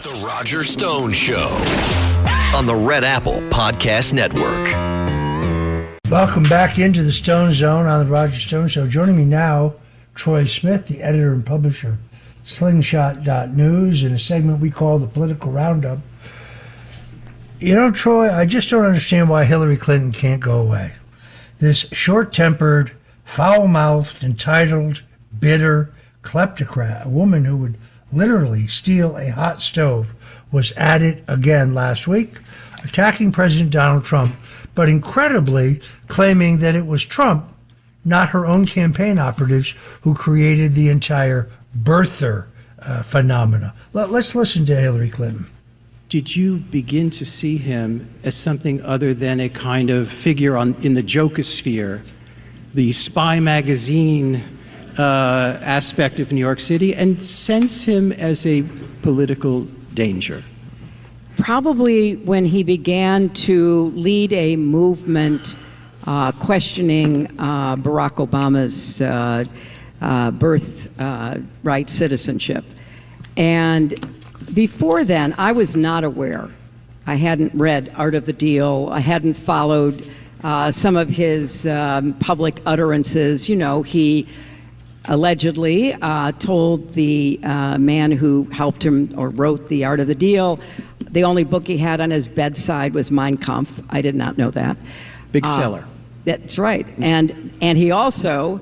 The Roger Stone Show on the Red Apple Podcast Network. Welcome back into the Stone Zone on the Roger Stone Show. Joining me now, Troy Smith, the editor and publisher, Slingshot.News, in a segment we call the Political Roundup. You know, Troy, I just don't understand why Hillary Clinton can't go away. This short-tempered, foul-mouthed, entitled, bitter kleptocrat, a woman who would literally steal a hot stove, was at it again last week, attacking President Donald Trump, but incredibly claiming that it was Trump, not her own campaign operatives, who created the entire birther phenomena. Let's listen to Hillary Clinton. Did you begin to see him as something other than a kind of figure in the jokosphere, the spy magazine aspect of New York City, and sense him as a political danger? Probably when he began to lead a movement questioning Barack Obama's birthright citizenship. And before then, I was not aware. I hadn't read Art of the Deal. I hadn't followed some of his public utterances. You know, he allegedly told the man who helped him or wrote The Art of the Deal, the only book he had on his bedside was Mein Kampf. I did not know that. Big seller. That's right. And he also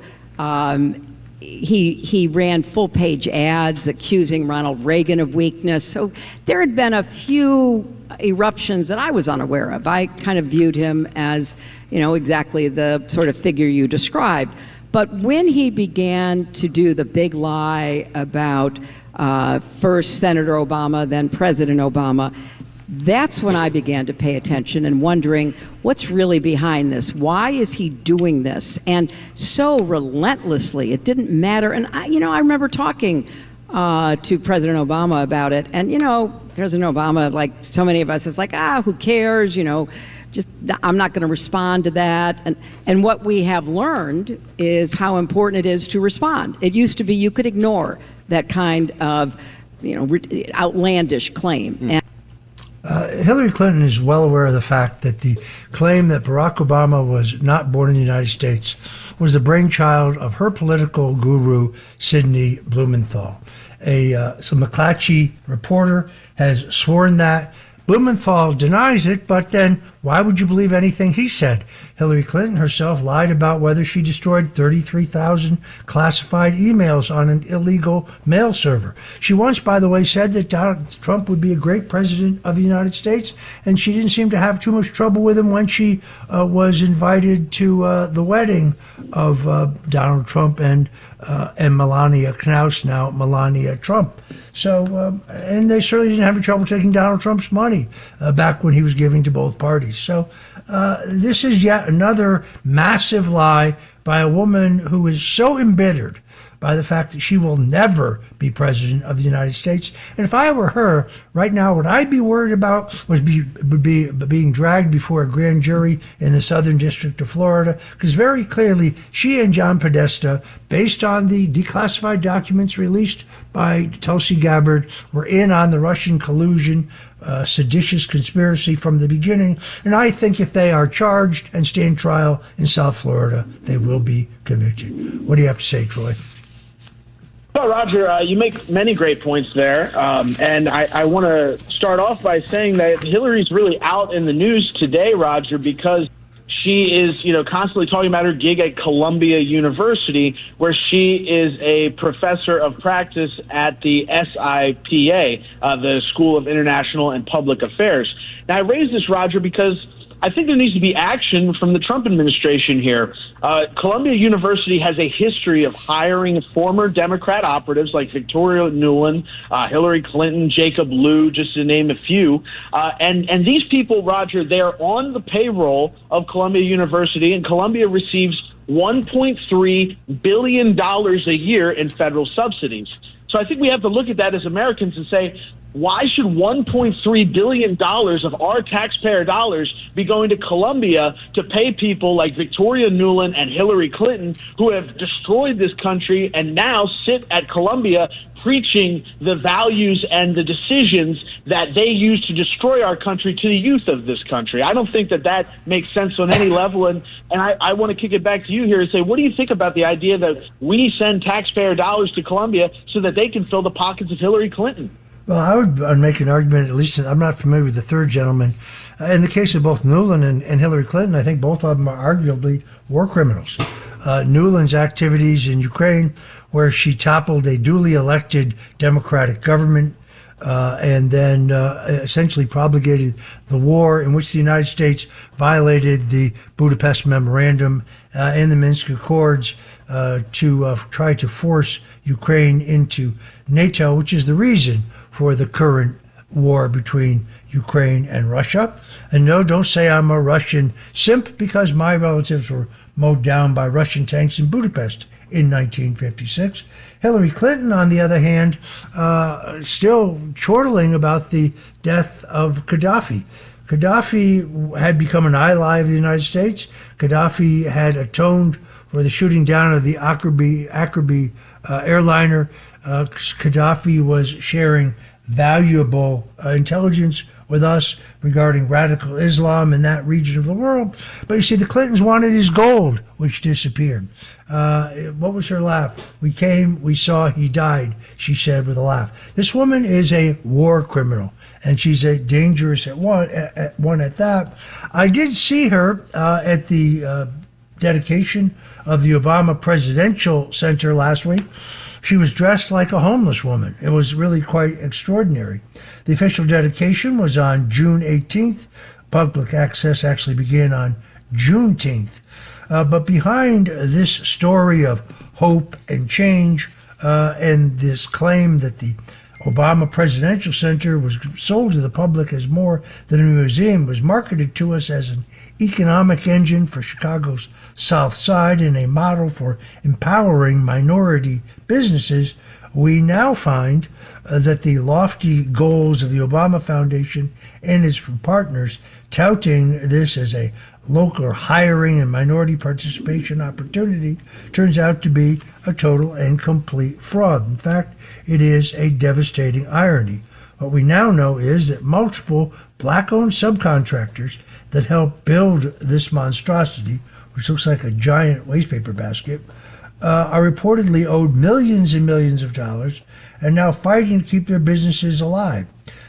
he ran full-page ads accusing Ronald Reagan of weakness. So there had been a few eruptions that I was unaware of. I kind of viewed him as, you know, exactly the sort of figure you described. But when he began to do the big lie about first Senator Obama, then President Obama, that's when I began to pay attention and wondering what's really behind this. Why is he doing this? And so relentlessly, it didn't matter. And I remember talking to President Obama about it. And, you know, President Obama, like so many of us, is like, who cares? You know, just I'm not going to respond to that. And what we have learned is how important it is to respond. It used to be you could ignore that kind of, you know, outlandish claim. And Hillary Clinton is well aware of the fact that the claim that Barack Obama was not born in the United States was the brainchild of her political guru, Sidney Blumenthal. Some McClatchy reporter has sworn that. Blumenthal denies it, but then why would you believe anything he said? Hillary Clinton herself lied about whether she destroyed 33,000 classified emails on an illegal mail server. She once, by the way, said that Donald Trump would be a great president of the United States, and she didn't seem to have too much trouble with him when she was invited to the wedding of Donald Trump and Melania Knaus, now Melania Trump. So, and they certainly didn't have any trouble taking Donald Trump's money back when he was giving to both parties. So this is yet another massive lie by a woman who is so embittered by the fact that she will never be president of the United States. And if I were her right now, what I'd be worried about would be being dragged before a grand jury in the Southern District of Florida, because very clearly she and John Podesta, based on the declassified documents released by Tulsi Gabbard, were in on the Russian collusion, seditious conspiracy from the beginning. And I think if they are charged and stand trial in South Florida, they will be convicted. What do you have to say, Troy? Well, Roger, you make many great points there. And I want to start off by saying that Hillary's really out in the news today, Roger, because she is, constantly talking about her gig at Columbia University, where she is a professor of practice at the SIPA, the School of International and Public Affairs. Now, I raise this, Roger, because I think there needs to be action from the Trump administration here. Columbia University has a history of hiring former Democrat operatives like Victoria Nuland, Hillary Clinton, Jacob Lew, just to name a few. And these people, Roger, they are on the payroll of Columbia University, and Columbia receives $1.3 billion a year in federal subsidies. So I think we have to look at that as Americans and say, Why should $1.3 billion of our taxpayer dollars be going to Colombia to pay people like Victoria Nuland and Hillary Clinton, who have destroyed this country and now sit at Colombia preaching the values and the decisions that they use to destroy our country to the youth of this country? I don't think that makes sense on any level. And I want to kick it back to you here and say, what do you think about the idea that we send taxpayer dollars to Colombia so that they can fill the pockets of Hillary Clinton? Well, I would make an argument, at least I'm not familiar with the third gentleman. In the case of both Nuland and Hillary Clinton, I think both of them are arguably war criminals. Nuland's activities in Ukraine, where she toppled a duly elected democratic government and then essentially propagated the war in which the United States violated the Budapest Memorandum and the Minsk Accords to try to force Ukraine into NATO, which is the reason for the current war between Ukraine and Russia. And no, don't say I'm a Russian simp, because my relatives were mowed down by Russian tanks in Budapest in 1956. Hillary Clinton, on the other hand, still chortling about the death of Gaddafi. Gaddafi had become an ally of the United States. Gaddafi had atoned for the shooting down of the Akrabie airliner. Gaddafi was sharing valuable intelligence with us regarding radical Islam in that region of the world. But you see, the Clintons wanted his gold, which disappeared. What was her laugh? We came, we saw, he died, she said with a laugh. This woman is a war criminal, and she's a dangerous one at that. I did see her at the dedication of the Obama Presidential Center last week. She was dressed like a homeless woman. It was really quite extraordinary. The official dedication was on June 18th. Public access actually began on Juneteenth. But behind this story of hope and change and this claim that the Obama Presidential Center was sold to the public as more than a museum, was marketed to us as an economic engine for Chicago's South Side and a model for empowering minority businesses, we now find that the lofty goals of the Obama Foundation and its partners, touting this as a local hiring and minority participation opportunity, turns out to be a total and complete fraud. In fact, it is a devastating irony. What we now know is that multiple black-owned subcontractors that helped build this monstrosity, which looks like a giant wastepaper basket, are reportedly owed millions and millions of dollars and now fighting to keep their businesses alive.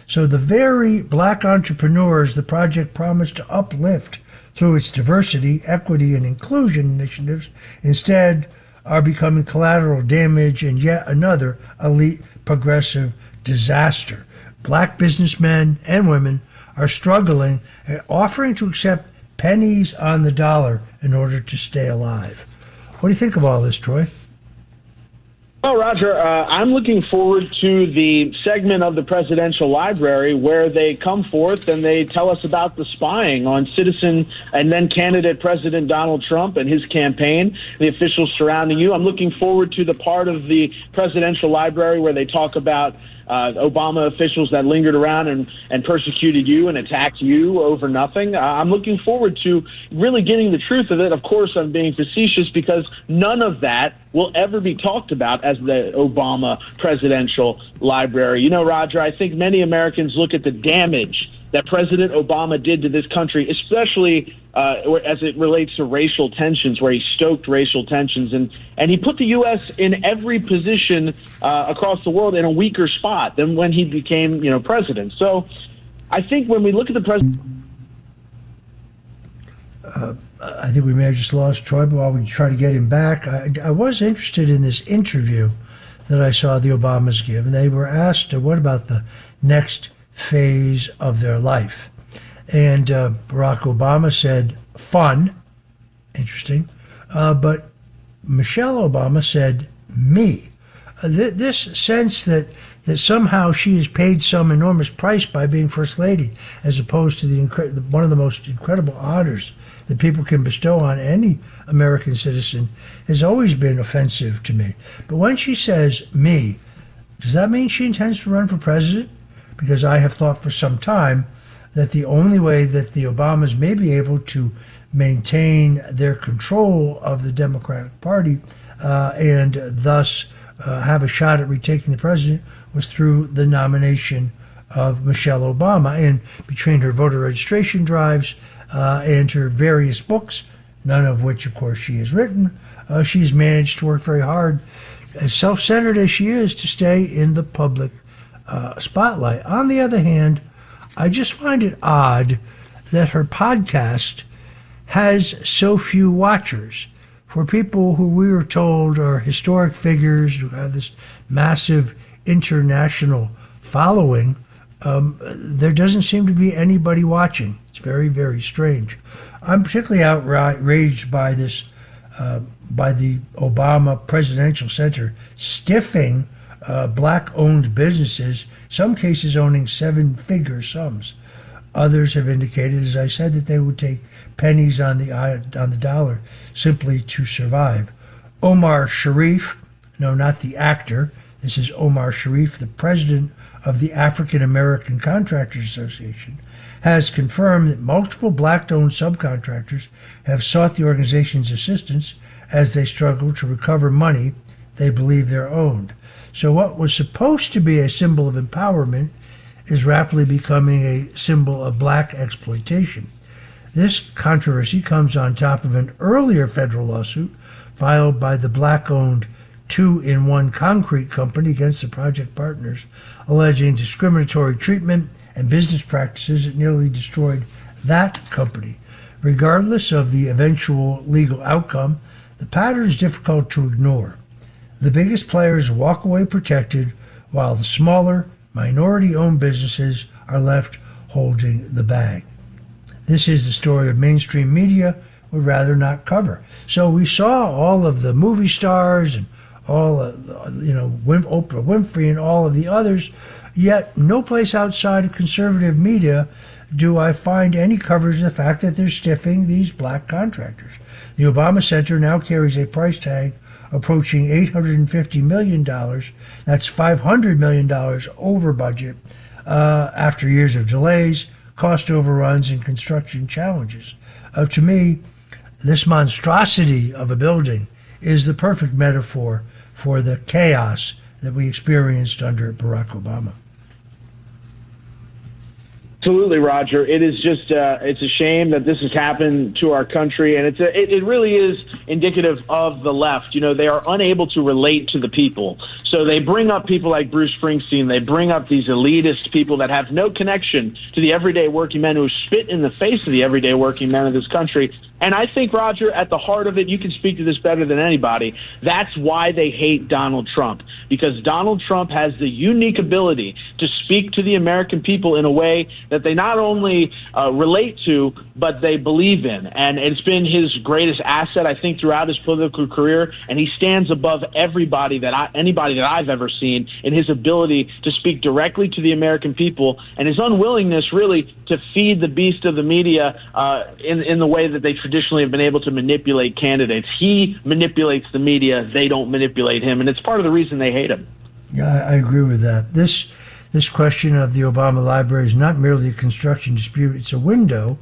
So the very black entrepreneurs the project promised to uplift through its diversity, equity, and inclusion initiatives instead are becoming collateral damage and yet another elite progressive disaster. Black businessmen and women are struggling and offering to accept pennies on the dollar in order to stay alive. What do you think of all this, Troy? Well, Roger, I'm looking forward to the segment of the Presidential Library where they come forth and they tell us about the spying on citizen and then candidate President Donald Trump and his campaign, the officials surrounding you. I'm looking forward to the part of the Presidential Library where they talk about Obama officials that lingered around and persecuted you and attacked you over nothing. I'm looking forward to really getting the truth of it. Of course, I'm being facetious because none of that will ever be talked about as the Obama Presidential Library. You know, Roger, I think many Americans look at the damage that President Obama did to this country, especially as it relates to racial tensions, where he stoked racial tensions. And he put the U.S. in every position across the world in a weaker spot than when he became, president. So I think when we look at the president... I think we may have just lost Troy, but while we try to get him back, I was interested in this interview that I saw the Obamas give, and they were asked, what about the next phase of their life? And Barack Obama said, fun, interesting, but Michelle Obama said, me. This sense that somehow she has paid some enormous price by being First Lady, as opposed to one of the most incredible honors that people can bestow on any American citizen, has always been offensive to me. But when she says me, does that mean she intends to run for president? because I have thought for some time that the only way that the Obamas may be able to maintain their control of the Democratic Party and thus have a shot at retaking the president was through the nomination of Michelle Obama. And between her voter registration drives and her various books, none of which, of course, she has written, she's managed to work very hard, as self-centered as she is, to stay in the public spotlight. On the other hand, I just find it odd that her podcast has so few watchers. For people who we were told are historic figures who have this massive international following, there doesn't seem to be anybody watching. It's very, very strange. I'm particularly outraged by this, by the Obama Presidential Center stiffing black-owned businesses, some cases owning seven-figure sums. Others have indicated, as I said, that they would take pennies on the dollar simply to survive. Omar Sharif, no, not the actor, this is Omar Sharif, the president of the African American Contractors Association, has confirmed that multiple black-owned subcontractors have sought the organization's assistance as they struggle to recover money they believe they're owed. So what was supposed to be a symbol of empowerment is rapidly becoming a symbol of black exploitation. This controversy comes on top of an earlier federal lawsuit filed by the black-owned 2-in-1 Concrete Company against the project partners, alleging discriminatory treatment and business practices that nearly destroyed that company. Regardless of the eventual legal outcome, the pattern is difficult to ignore. The biggest players walk away protected, while the smaller, minority-owned businesses are left holding the bag. This is the story of mainstream media would rather not cover. So we saw all of the movie stars and all, Oprah Winfrey and all of the others, yet no place outside of conservative media do I find any coverage of the fact that they're stiffing these black contractors. The Obama Center now carries a price tag approaching $850 million. That's $500 million over budget after years of delays, cost overruns, and construction challenges. To me, this monstrosity of a building is the perfect metaphor for the chaos that we experienced under Barack Obama. Absolutely, Roger. It is just it's a shame that this has happened to our country, and it really is indicative of the left. You know, they are unable to relate to the people. So they bring up people like Bruce Springsteen. They bring up these elitist people that have no connection to the everyday working men who spit in the face of the everyday working men of this country. And I think, Roger, at the heart of it, you can speak to this better than anybody, that's why they hate Donald Trump, because Donald Trump has the unique ability to speak to the American people in a way that they not only relate to, but they believe in. And it's been his greatest asset, I think, throughout his political career, and he stands above anybody that I've ever seen in his ability to speak directly to the American people and his unwillingness, really, to feed the beast of the media in the way that they traditionally have been able to manipulate candidates. He manipulates the media. They don't manipulate him, and it's part of the reason they hate him. Yeah, I agree with that. This question of the Obama library is not merely a construction dispute. It's a window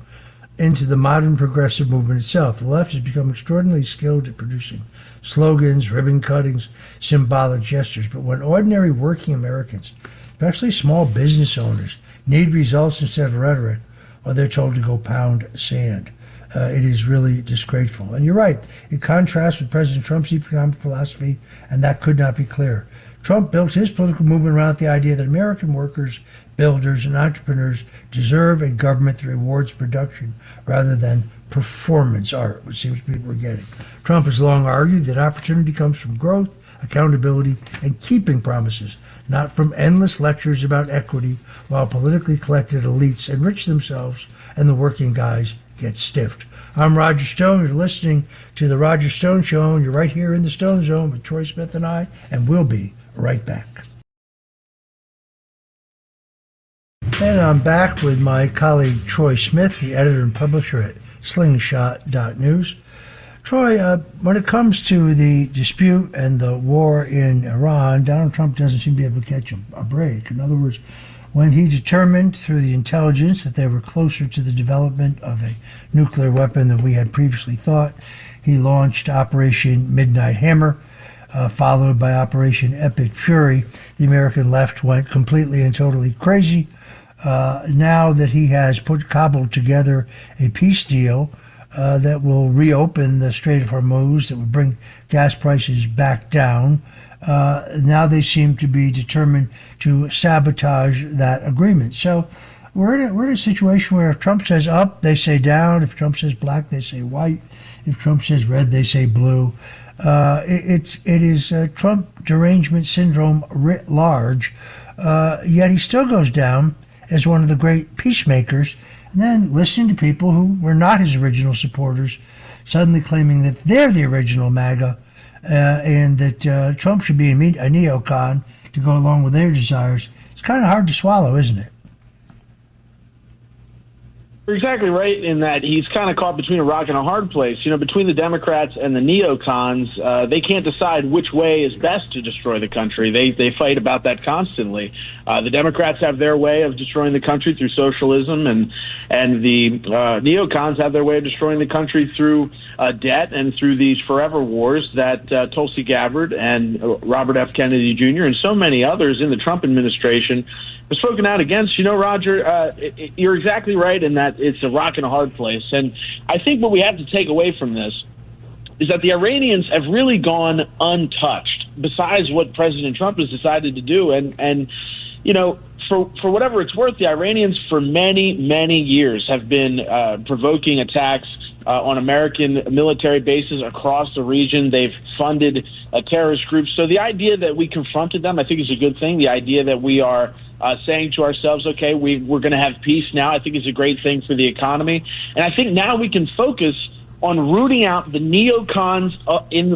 into the modern progressive movement itself. The left has become extraordinarily skilled at producing slogans, ribbon cuttings, symbolic gestures. But when ordinary working Americans, especially small business owners, need results instead of rhetoric, well, they're told to go pound sand. It is really disgraceful. And you're right, it contrasts with President Trump's economic philosophy, and that could not be clearer. Trump built his political movement around the idea that American workers, builders, and entrepreneurs deserve a government that rewards production rather than performance art, which seems people are getting. Trump has long argued that opportunity comes from growth, accountability, and keeping promises, not from endless lectures about equity, while politically collected elites enrich themselves and the working guys get stiffed. I'm Roger Stone. You're listening to The Roger Stone Show, and you're right here in the Stone Zone with Troy Smith and I, and we'll be right back. And I'm back with my colleague Troy Smith, the editor and publisher at slingshot.news. Troy, when it comes to the dispute and the war in Iran, Donald Trump doesn't seem to be able to catch a break. In other words, when he determined through the intelligence that they were closer to the development of a nuclear weapon than we had previously thought, he launched Operation Midnight Hammer, followed by Operation Epic Fury. The American left went completely and totally crazy. Now that he has cobbled together a peace deal that will reopen the Strait of Hormuz, that would bring gas prices back down, now they seem to be determined to sabotage that agreement. So we're in a situation where if Trump says up, they say down. If Trump says black, they say white. If Trump says red, they say blue. It is Trump derangement syndrome writ large, yet he still goes down as one of the great peacemakers, and then listening to people who were not his original supporters suddenly claiming that they're the original MAGA, and that Trump should be a neocon to go along with their desires. It's kind of hard to swallow, isn't it? You're exactly right in that he's kind of caught between a rock and a hard place. You know, between the Democrats and the neocons, they can't decide which way is best to destroy the country. They fight about that constantly. The Democrats have their way of destroying the country through socialism, and the neocons have their way of destroying the country through debt and through these forever wars that Tulsi Gabbard and Robert F. Kennedy Jr. and so many others in the Trump administration have spoken out against. You know, Roger, you're exactly right in that it's a rock and a hard place. And I think what we have to take away from this is that the Iranians have really gone untouched, besides what President Trump has decided to do. And you know, for whatever it's worth, the Iranians for many, many years have been provoking attacks on American military bases across the region. They've funded terrorist groups. So the idea that we confronted them, I think, is a good thing. The idea that we are saying to ourselves, okay, we're going to have peace now, I think is a great thing for the economy. And I think now we can focus on rooting out the neocons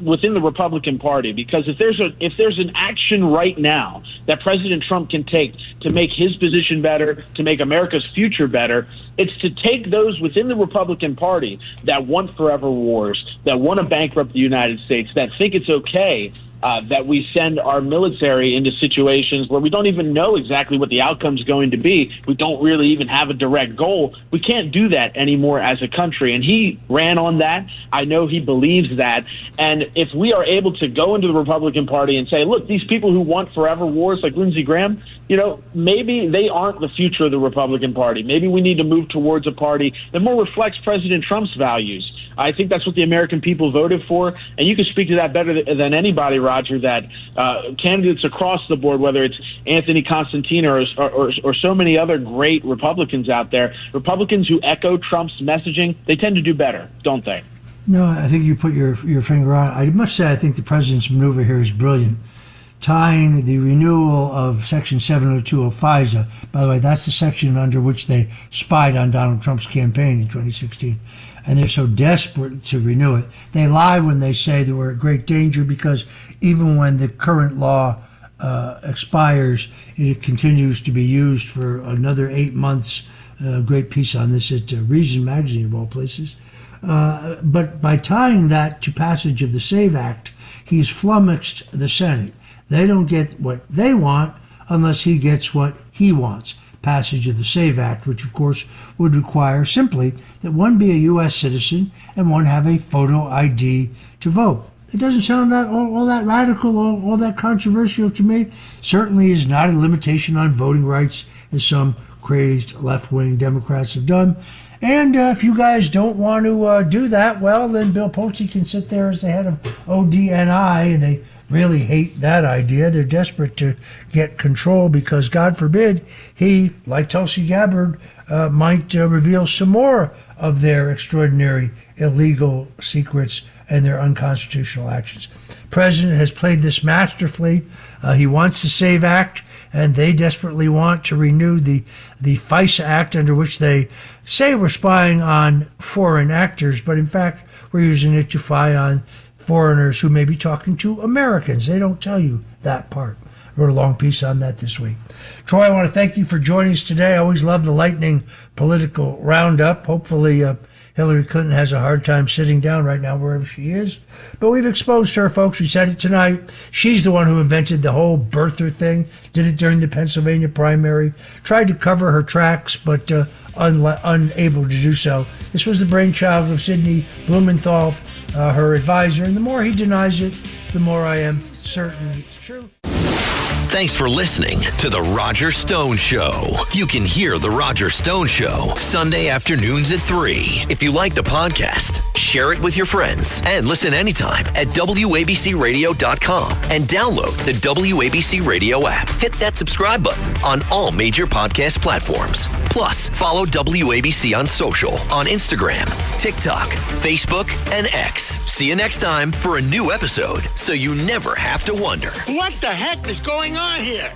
within the Republican Party, because if there's an action right now that President Trump can take to make his position better, to make America's future better, it's to take those within the Republican Party that want forever wars, that want to bankrupt the United States, that think it's okay that we send our military into situations where we don't even know exactly what the outcome's going to be. We don't really even have a direct goal. We can't do that anymore as a country. And he ran on that. I know he believes that. And if we are able to go into the Republican Party and say, look, these people who want forever wars like Lindsey Graham, you know, maybe they aren't the future of the Republican Party. Maybe we need to move towards a party that more reflects President Trump's values. I think that's what the American people voted for, and you can speak to that better than anybody, Roger, that candidates across the board, whether it's Anthony Constantino or so many other great Republicans out there, Republicans who echo Trump's messaging, they tend to do better, don't they? No, I think you put your finger on it. I must say I think the president's maneuver here is brilliant. Tying the renewal of Section 702 of FISA, by the way, that's the section under which they spied on Donald Trump's campaign in 2016. And they're so desperate to renew it. They lie when they say that we're at great danger, because even when the current law expires, it continues to be used for another 8 months. Great piece on this at Reason Magazine, of all places. But by tying that to passage of the SAVE Act, he's flummoxed the Senate. They don't get what they want unless he gets what he wants. Passage of the SAVE Act, which of course would require simply that one be a U.S. citizen and one have a photo ID to vote. It doesn't sound all that radical, all that controversial to me. Certainly is not a limitation on voting rights, as some crazed left-wing Democrats have done. And if you guys don't want to do that, well, then Bill Pulte can sit there as the head of ODNI, and they really hate that idea. They're desperate to get control because, God forbid, he, like Tulsi Gabbard, might reveal some more of their extraordinary illegal secrets and their unconstitutional actions. The president has played this masterfully. He wants the SAVE Act, and they desperately want to renew the FISA Act, under which they say we're spying on foreign actors, but in fact we're using it to spy on foreigners who may be talking to Americans. They don't tell you that part. I wrote a long piece on that this week. Troy, I want to thank you for joining us today. I always love the lightning political roundup. Hopefully Hillary Clinton has a hard time sitting down right now wherever she is. But we've exposed her, folks. We said it tonight. She's the one who invented the whole birther thing, did it during the Pennsylvania primary, tried to cover her tracks, but unable to do so. This was the brainchild of Sidney Blumenthal, her advisor, and the more he denies it, the more I am certain it's true. Thanks for listening to The Roger Stone Show. You can hear The Roger Stone Show Sunday afternoons at 3. If you like the podcast, share it with your friends and listen anytime at WABCRadio.com and download the WABC Radio app. Hit that subscribe button on all major podcast platforms. Plus, follow WABC on social on Instagram, TikTok, Facebook, and X. See you next time for a new episode so you never have to wonder. What the heck is going on here?